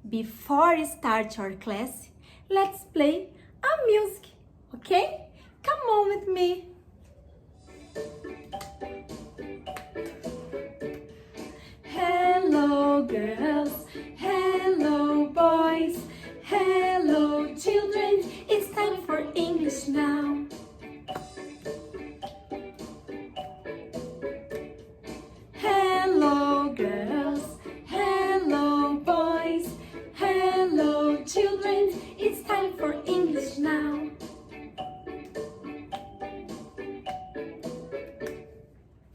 before we start our class, let's play a music, okay? Come on with me. Hello girls, hello boys, hello children, it's time for English now. Hello girls, hello boys, hello children, it's time for English now.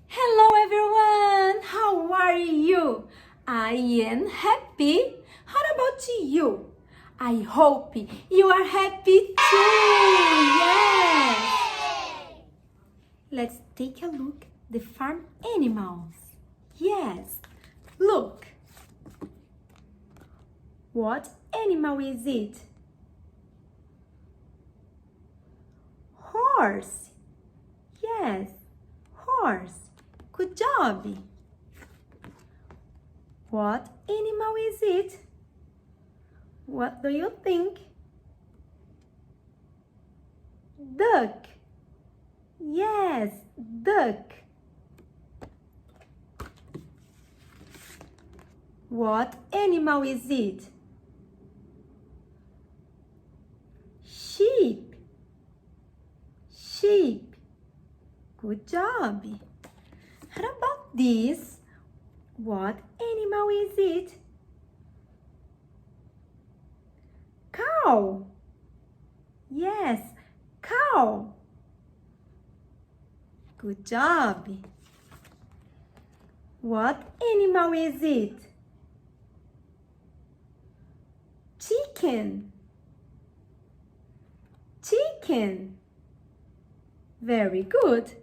Hello everyone, how are you? I am happy. How about you? I hope you are happy too. Yes. Let's take a look at the farm animals. Yes, look. What animal is it? Horse. Yes, horse. Good job. What animal is it? What do you think? Duck. Yes, duck. What animal is it? Sheep. Sheep. Good job. How about this? What animal is it? Cow. Yes, cow. Good job. What animal is it? Chicken. Chicken. Very good.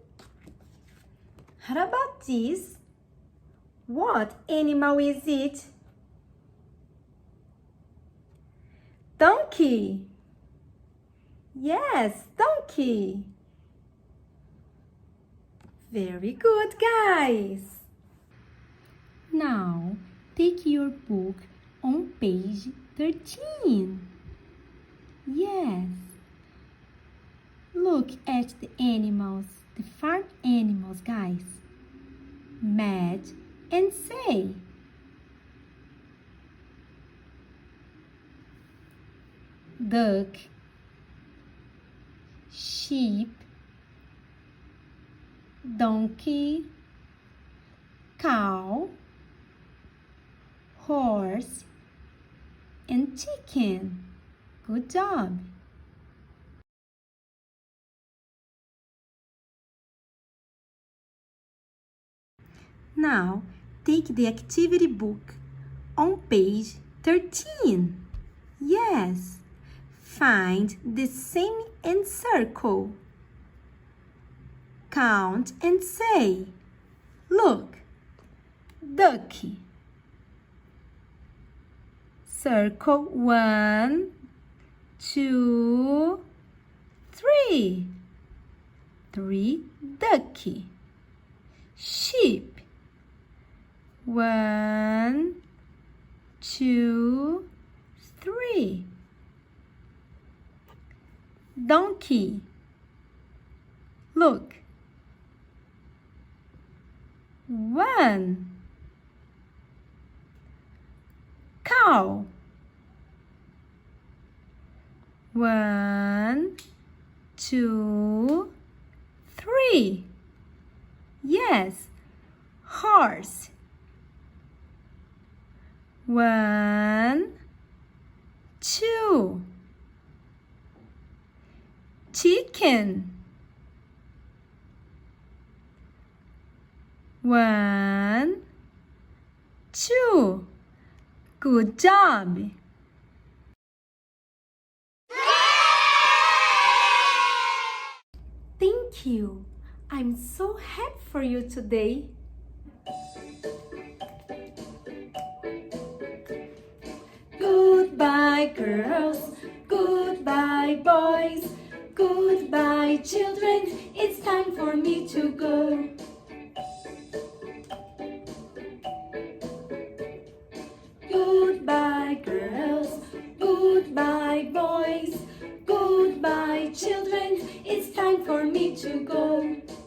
How about this? What animal is it? Donkey. Yes, donkey. Very good, guys. Now, take your book on page 13. Yes. Look at the animals, the farm animals, guys. Match and say. Duck, sheep, donkey, cow, horse, and chicken. Good job. Now, take the activity book on page 13. Yes. Find the same and circle. Count and say. Look. Ducky. Circle 1, 2, 3. 3 ducky. Sheep. 1, 2, 3. Donkey. Look. 1. Cow. 1, 2, 3. Yes. Horse. 1, 2. Chicken. 1, 2. Good job. Thank you. I'm so happy for you today. Goodbye, girls. Goodbye, boys. Goodbye, children. It's time for me to go. Goodbye, girls. for me to go.